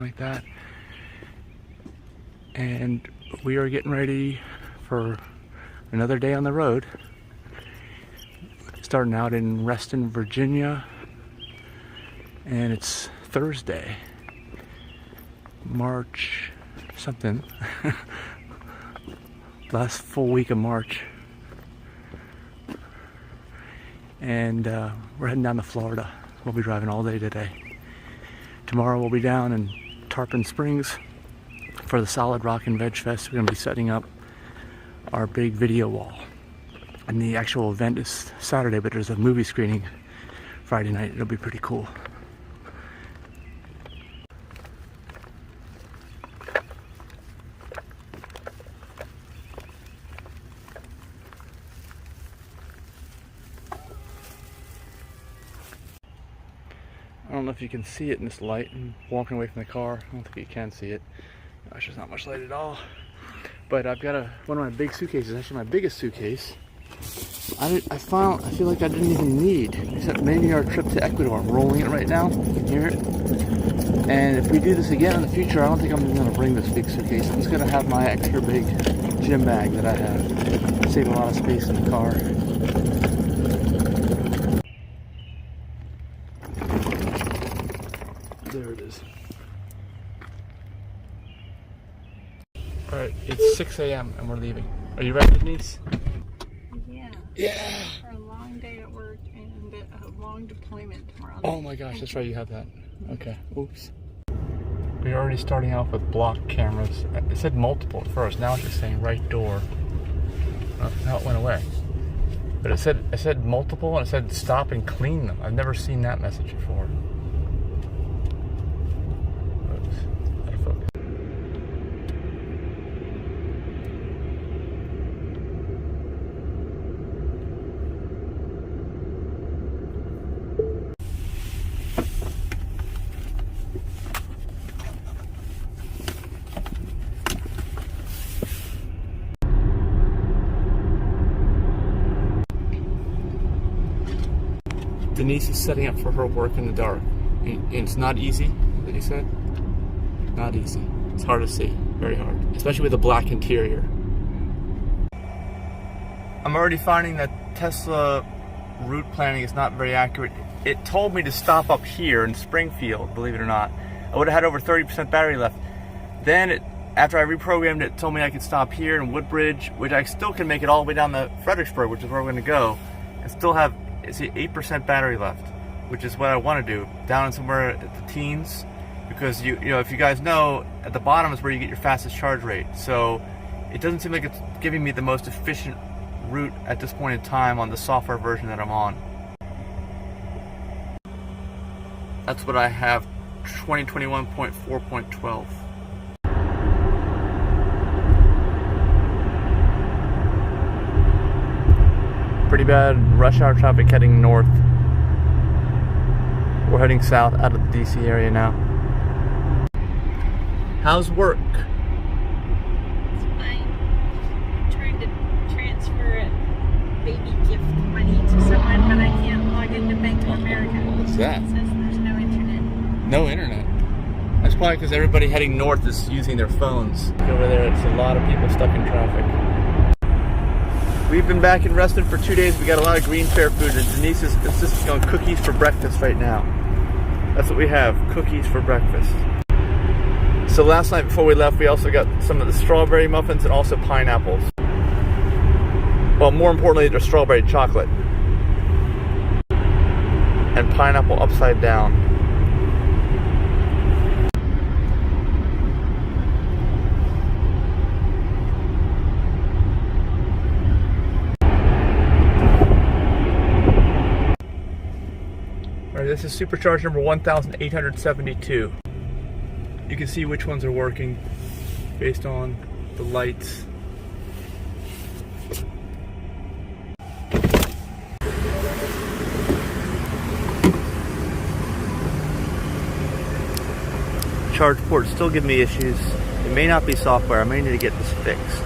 like that. And we are getting ready for another day on the road. Starting out in Reston, Virginia, and it's Thursday, March something. Last full week of March. And we're heading down to Florida. We'll be driving all day today. Tomorrow we'll be down in Tarpon Springs for the Solid Rock and Veg Fest. We're going to be setting up our big video wall. And the actual event is Saturday, but there's a movie screening Friday night. It'll be pretty cool. I don't know if you can see it in this light. I'm walking away from the car. I don't think you can see it. Gosh, there's not much light at all. But I've got one of my big suitcases, actually my biggest suitcase. I feel like I didn't even need, except maybe our trip to Ecuador. I'm rolling it right now. You can hear it. And if we do this again in the future, I don't think I'm even going to bring this big suitcase. I'm just going to have my extra big gym bag that I have. Save a lot of space in the car. There it is. Alright, it's 6 a.m. and we're leaving. Are you ready, Denise? Yeah! For a long day at work and a long deployment tomorrow. Oh my gosh, that's right, you have that. Okay, oops. We're already starting off with block cameras. It said multiple at first, now it's just saying right door. Now it went away. But it said multiple and it said stop and clean them. I've never seen that message before. Oops, out of focus. Denise is setting up for her work in the dark. And it's not easy, did he say? Not easy. It's hard to see. Very hard. Especially with a black interior. I'm already finding that Tesla route planning is not very accurate. It told me to stop up here in Springfield, believe it or not. I would have had over 30% battery left. Then, after I reprogrammed it, told me I could stop here in Woodbridge, which I still can make it all the way down to Fredericksburg, which is where we're going to go, and still have 8% battery left, which is what I want to do, down in somewhere at the teens, because you know, if you guys know, at the bottom is where you get your fastest charge rate. So it doesn't seem like it's giving me the most efficient route at this point in time on the software version that I'm on. That's what I have, 2021.4.12. Pretty bad rush hour traffic heading north. We're heading south out of the DC area now. How's work? It's fine. I'm trying to transfer baby gift money to someone, but I can't log into Bank of America. What's that? It says there's no internet. No internet. That's probably because everybody heading north is using their phones. Over there, it's a lot of people stuck in traffic. We've been back in Reston for 2 days. We got a lot of green fair food, and Denise is insisting on cookies for breakfast right now. That's what we have, cookies for breakfast. So last night before we left, we also got some of the strawberry muffins and also pineapples. Well, more importantly, they're strawberry chocolate. And pineapple upside down. This is supercharge number 1872. You can see which ones are working based on the lights. Charge port still give me issues. It may not be software. I may need to get this fixed.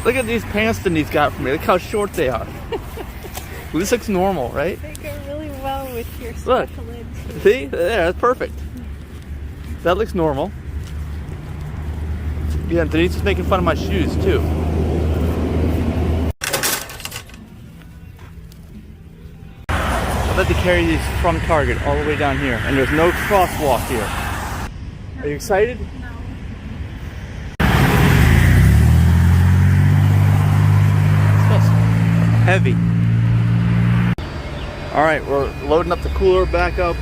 Look at these pants Denise got for me. Look how short they are. Well, this looks normal, right? They go really well with your Look. succulents. See? There, that's perfect. That looks normal. Yeah, Denise is making fun of my shoes, too. I've had to carry these from Target all the way down here, and there's no crosswalk here. Are you excited? No. Heavy. All right, we're loading up the cooler back up,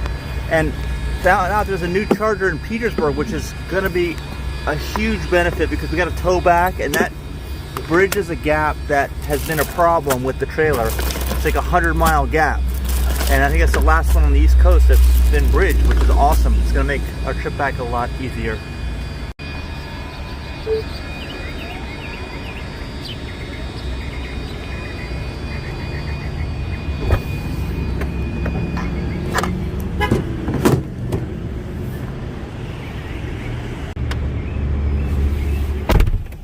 and now there's a new charger in Petersburg, which is going to be a huge benefit because we got to tow back, and that bridges a gap that has been a problem with the trailer. It's like a 100-mile gap, and I think it's the last one on the East Coast that's been bridged, which is awesome. It's going to make our trip back a lot easier.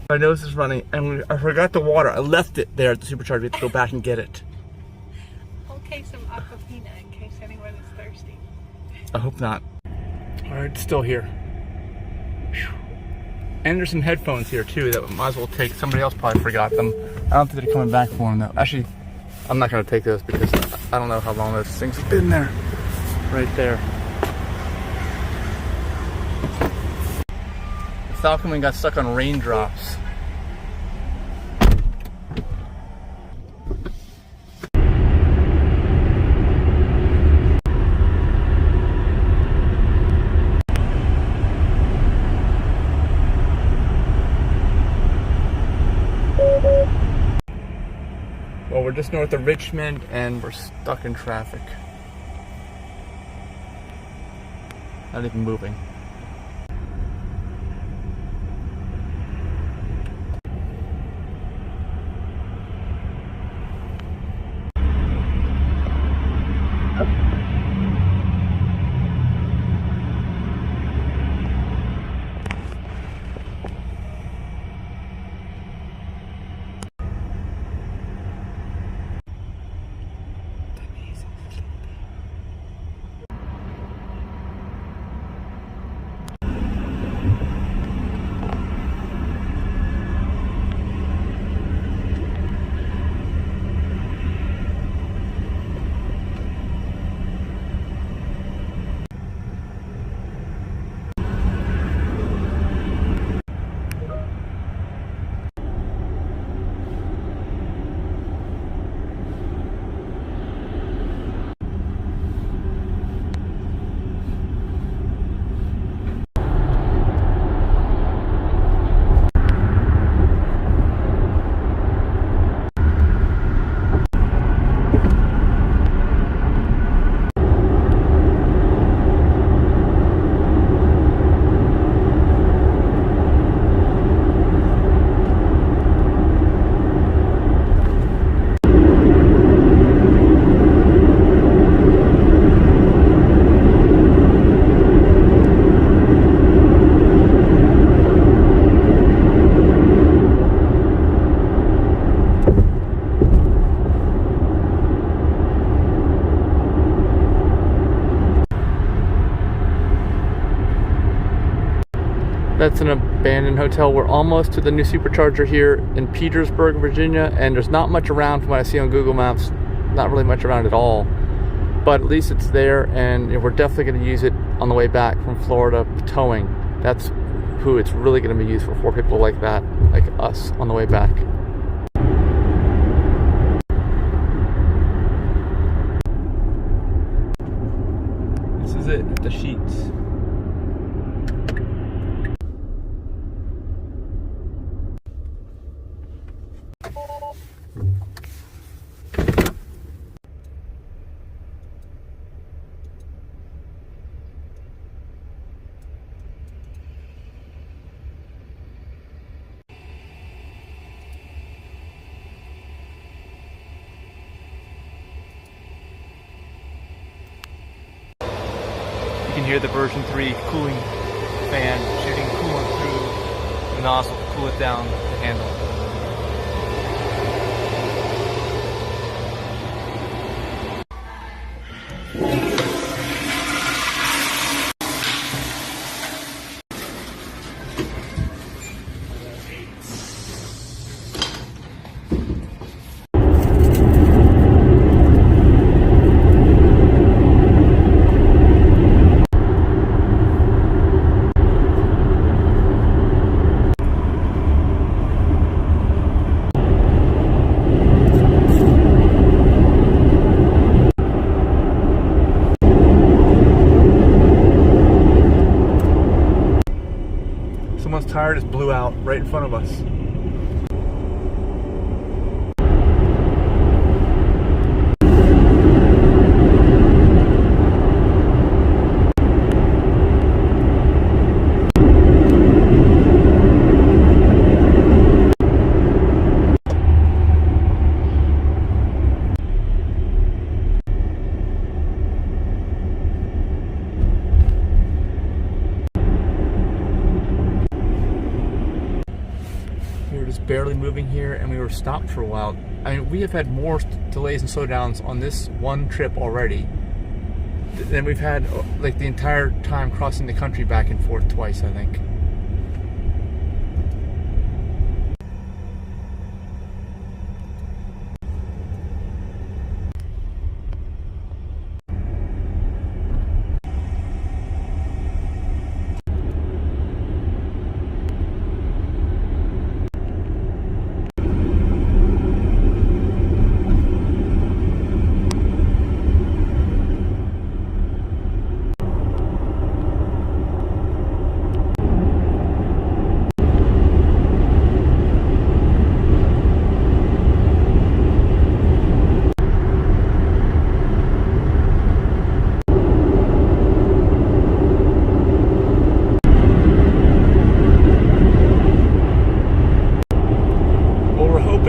My nose is running, and I forgot the water. I left it there at the supercharger. We have to go back and get it. Okay, some Aquafina in case anyone is thirsty. I hope not. All right, it's still here. Whew. And there's some headphones here too that we might as well take. Somebody else probably forgot them. I don't think they're coming back for them though. Actually, I'm not going to take those because I don't know how long those things have been there. Right there. The Falcon got stuck on raindrops. Well, we're just north of Richmond and we're stuck in traffic. Not even moving. That's an abandoned hotel. We're almost to the new supercharger here in Petersburg, Virginia, and there's not much around from what I see on Google Maps. Not really much around at all. But at least it's there, and we're definitely going to use it on the way back from Florida towing. That's who it's really going to be useful for, people like that, like us, on the way back. This is it, the sheets. You can hear the version 3 cooling fan shooting coolant through the nozzle to cool it down the handle. tire just blew out right in front of us. Barely moving here, and we were stopped for a while. I mean, we have had more delays and slowdowns on this one trip already than we've had like the entire time crossing the country back and forth twice, I think.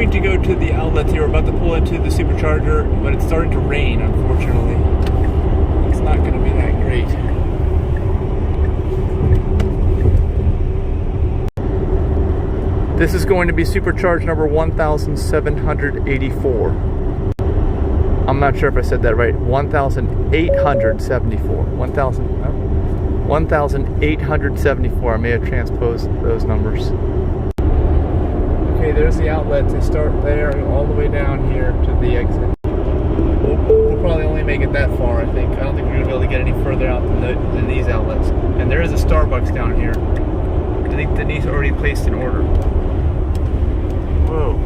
To go to the outlets here. We're about to pull into the supercharger, but it's starting to rain, unfortunately. It's not going to be that great. This is going to be supercharge number 1784. I'm not sure if I said that right. 1874. 1874. I may have transposed those numbers. Okay, there's the outlet. To start there and all the way down here to the exit. We'll probably only make it that far, I think. I don't think we're going to be able to get any further out than these outlets. And there is a Starbucks down here. I think Denise already placed an order. Whoa.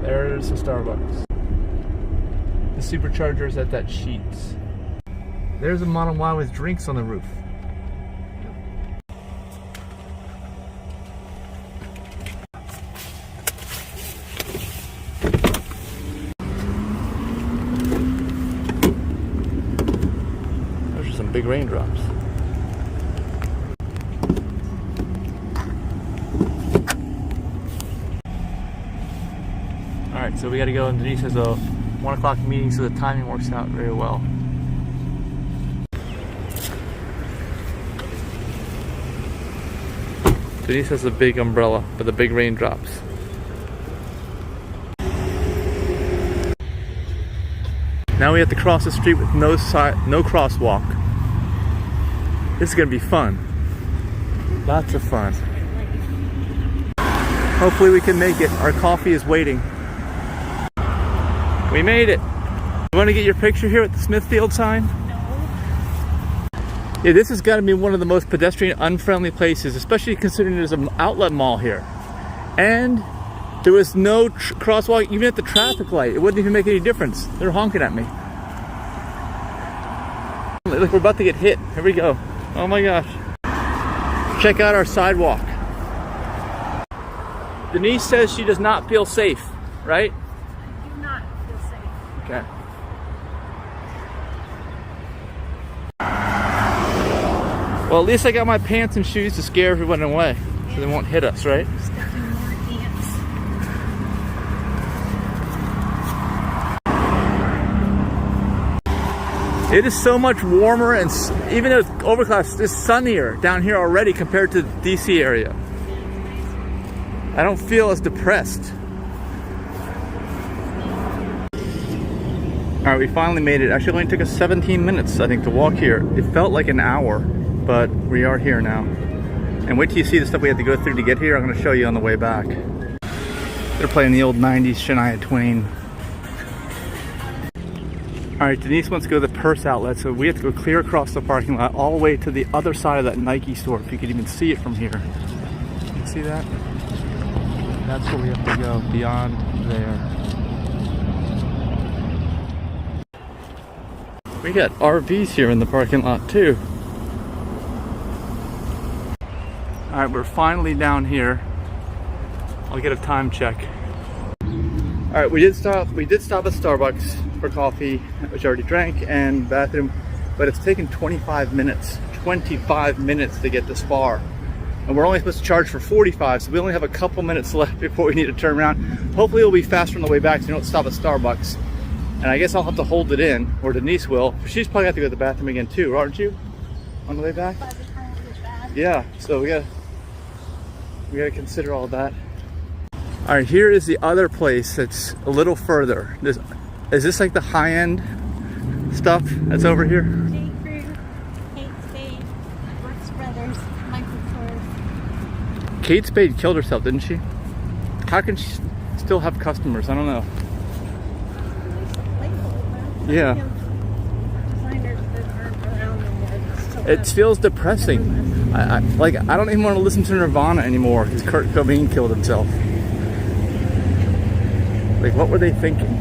There's the Starbucks. The supercharger is at that Sheetz. There's a Model Y with drinks on the roof. Those are some big raindrops. Alright, so we gotta go, and Denise has a 1 o'clock meeting, so the timing works out very well. Denise has a big umbrella for the big raindrops. Now we have to cross the street with no crosswalk. This is gonna be fun. Lots of fun. Hopefully we can make it. Our coffee is waiting. We made it. You want to get your picture here with the Smithfield sign? Yeah, this has got to be one of the most pedestrian unfriendly places, especially considering there's an outlet mall here. And there was no crosswalk even at the traffic light. It wouldn't even make any difference. They're honking at me. Look, we're about to get hit. Here we go. Oh my gosh. Check out our sidewalk. Denise says she does not feel safe, right? I do not feel safe. Okay. Well, at least I got my pants and shoes to scare everyone away, so they won't hit us, right? It is so much warmer, and even though it's overcast, it's sunnier down here already compared to the DC area. I don't feel as depressed. Alright, we finally made it. Actually, it only took us 17 minutes, I think, to walk here. It felt like an hour, but we are here now. And wait till you see the stuff we had to go through to get here. I'm going to show you on the way back. They're playing the old 90s Shania Twain. Alright, Denise wants to go to the purse outlet, so we have to go clear across the parking lot all the way to the other side of that Nike store, if you could even see it from here. You see that? That's where we have to go, beyond there. We got RVs here in the parking lot too. All right, we're finally down here. I'll get a time check. All right, we did stop at Starbucks for coffee, which I already drank, and bathroom, but it's taken 25 minutes to get this far. And we're only supposed to charge for 45, so we only have a couple minutes left before we need to turn around. Hopefully it'll be faster on the way back so we don't stop at Starbucks. And I guess I'll have to hold it in, or Denise will. She's probably have to go to the bathroom again too, aren't you? On the way back? By the time it was bad. Yeah, so we gotta consider all that. All right, here is the other place that's a little further. Is this like the high-end stuff that's over here? J. Crew, Kate Spade, Brooks Brothers, Michael Kors. Kate Spade killed herself, didn't she? How can she still have customers? I don't know. Yeah. Designers that aren't around anymore. Still It have- feels depressing. I don't even want to listen to Nirvana anymore because Kurt Cobain killed himself. Like, what were they thinking?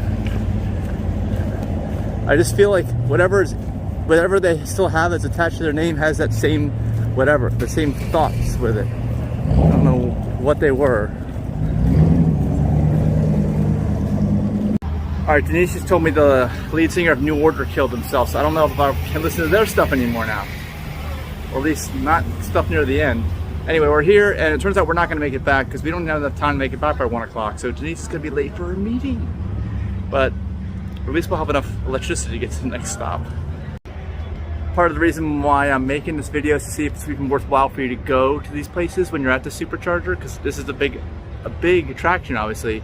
I just feel like whatever they still have that's attached to their name has that same the same thoughts with it. I don't know what they were. All right, Denise just told me the lead singer of New Order killed himself, so I don't know if I can listen to their stuff anymore now. Or at least not stuff near the end. Anyway, we're here, and it turns out we're not going to make it back because we don't have enough time to make it back by 1 o'clock. So Denise is going to be late for her meeting. But at least we'll have enough electricity to get to the next stop. Part of the reason why I'm making this video is to see if it's even worthwhile for you to go to these places when you're at the supercharger, because this is a big attraction, obviously.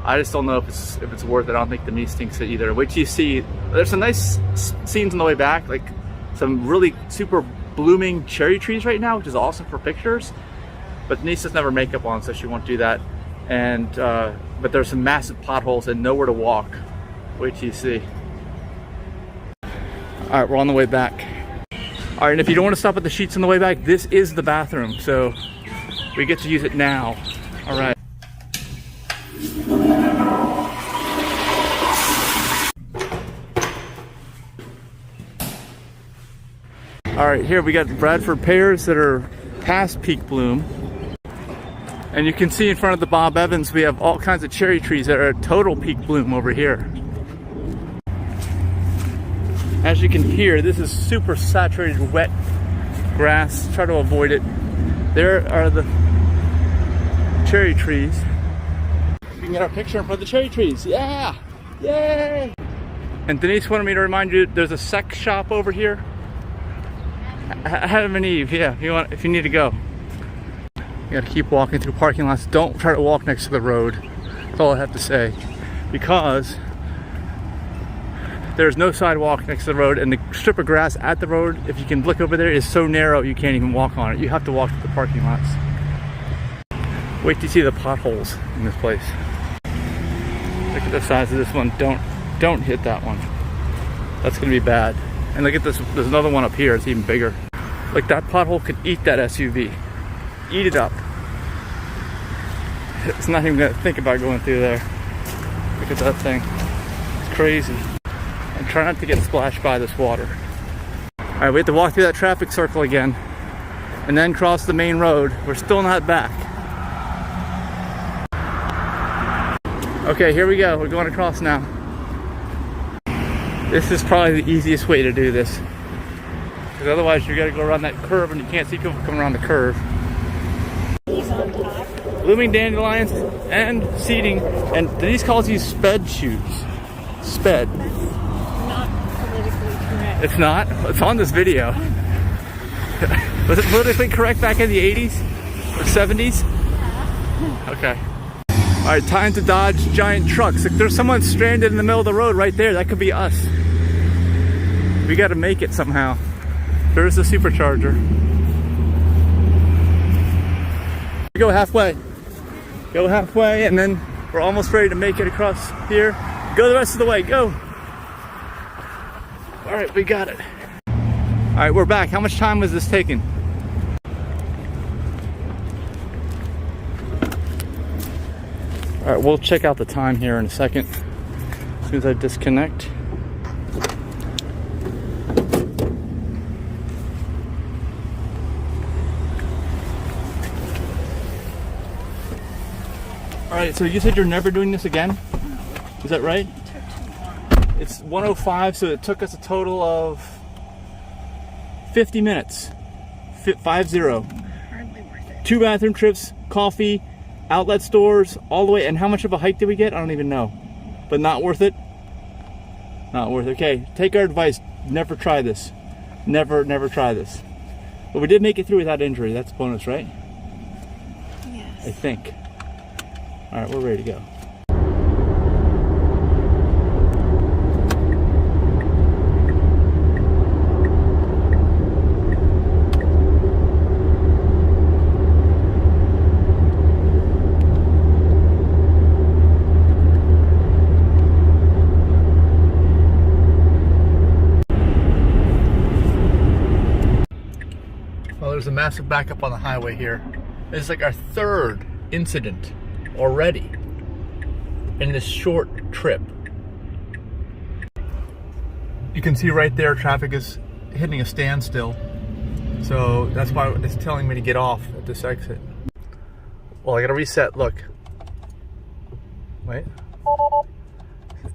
I just don't know if it's worth it. I don't think Denise thinks it either. Wait till you see. There's some nice scenes on the way back, like some really super blooming cherry trees right now, which is awesome for pictures. But Denise has never makeup on, so she won't do that. And but there's some massive potholes and nowhere to walk. Wait till you see. All right, we're on the way back. All right, and if you don't want to stop at the Sheets on the way back, this is the bathroom, so we get to use it now. All right. All right, here we got Bradford pears that are past peak bloom. And you can see in front of the Bob Evans, we have all kinds of cherry trees that are at total peak bloom over here. As you can hear, this is super saturated, wet grass. Try to avoid it. There are the cherry trees. We can get our picture in front of the cherry trees. Yeah! Yay! And Denise wanted me to remind you, there's a sex shop over here. Adam and Eve, yeah, if you need to go. You gotta keep walking through parking lots. Don't try to walk next to the road. That's all I have to say. Because there's no sidewalk next to the road, and the strip of grass at the road, if you can look over there, is so narrow you can't even walk on it. You have to walk to the parking lots. Wait till you see the potholes in this place. Look at the size of this one. Don't hit that one. That's gonna be bad. And look at this, there's another one up here, it's even bigger. Like, that pothole could eat that SUV. Eat it up. It's not even gonna think about going through there. Look at that thing. It's crazy. And try not to get splashed by this water. All right, we have to walk through that traffic circle again and then cross the main road. We're still not back. Okay, here we go, we're going across now. This is probably the easiest way to do this. Because otherwise you gotta go around that curve and you can't see people coming around the curve. He's on top. Blooming dandelions and seating. And Denise calls these sped shoes. Sped. Not politically correct. It's not? It's on this video. Was it politically correct back in the 80s? Or 70s? Yeah. Okay. Alright, time to dodge giant trucks. If there's someone stranded in the middle of the road right there, that could be us. We gotta make it somehow. There's the supercharger. Go halfway. Go halfway, and then we're almost ready to make it across here. Go the rest of the way, go. Alright, we got it. Alright, we're back. How much time was this taking? Alright, we'll check out the time here in a second. As soon as I disconnect. All right, so you said you're never doing this again? Is that right? It took too long. It's 1:05, so it took us a total of 50 minutes. 50. Hardly worth it. 2 bathroom trips, coffee, outlet stores, all the way. And how much of a hike did we get? I don't even know. But not worth it? Not worth it. Okay, take our advice. Never try this. Never try this. But we did make it through without injury. That's a bonus, right? Yes. I think. All right, we're ready to go. Well, there's a massive backup on the highway here. This is like our 3rd incident already in this short trip. You can see right there traffic is hitting a standstill. So that's why it's telling me to get off at this exit. Well, I gotta reset, look. Wait.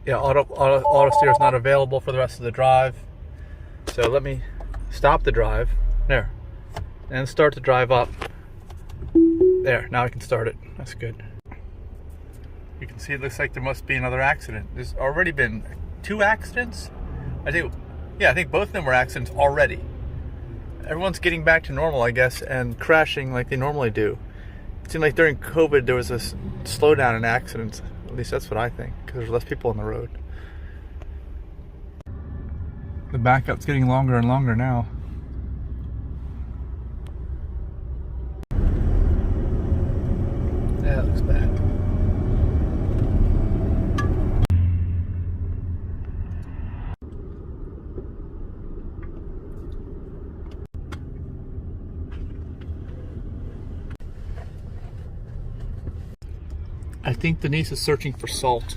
Yeah, auto steer is not available for the rest of the drive. So let me stop the drive. There. And start to drive up. There, now I can start it. That's good. You can see it looks like there must be another accident. There's already been 2 accidents. I think both of them were accidents already. Everyone's getting back to normal, I guess, and crashing like they normally do. It seemed like during COVID there was a slowdown in accidents. At least that's what I think, because there's less people on the road. The backup's getting longer and longer now. That looks bad. I think Denise is searching for salt.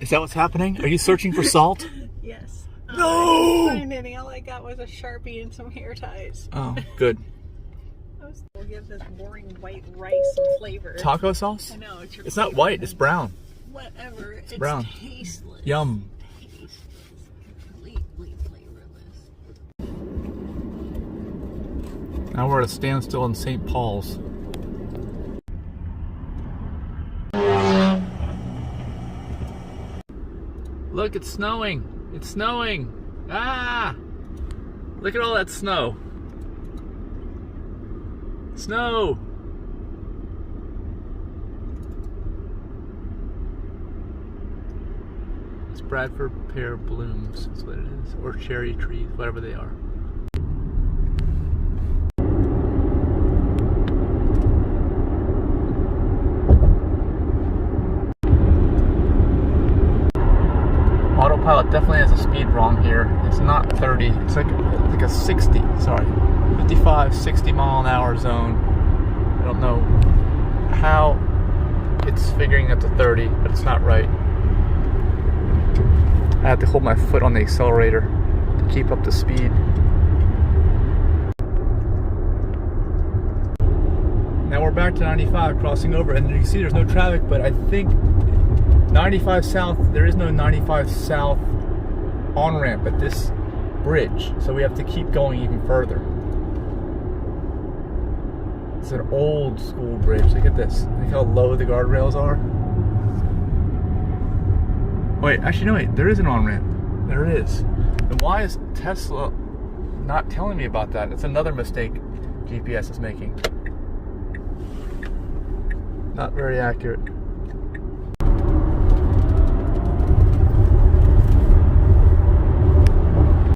Is that what's happening? Are you searching for salt? Yes. No! I didn't find any. All I got was a Sharpie and some hair ties. Oh, good. We'll give this boring white rice some flavor. Taco sauce? I know. It's not white, it's brown. Whatever. It's brown. Tasteless. Yum. Tasteless. Completely flavorless. Now we're at a standstill in St. Paul's. Look, it's snowing. It's snowing. Ah! Look at all that snow. Snow! It's Bradford pear blooms, that's what it is. Or cherry trees, whatever they are. Autopilot definitely has a speed wrong here. It's not 30, it's like a 60, sorry. 55, 60 mile an hour zone. I don't know how it's figuring it to 30, but it's not right. I have to hold my foot on the accelerator to keep up the speed. Now we're back to 95, crossing over, and you can see there's no traffic, but I think 95 south, there is no 95 south on-ramp at this bridge, so we have to keep going even further. It's an old school bridge. Look at this. Look how low the guardrails are. Wait, actually no, wait, there is an on-ramp. There is. Then why is Tesla not telling me about that? It's another mistake GPS is making. Not very accurate.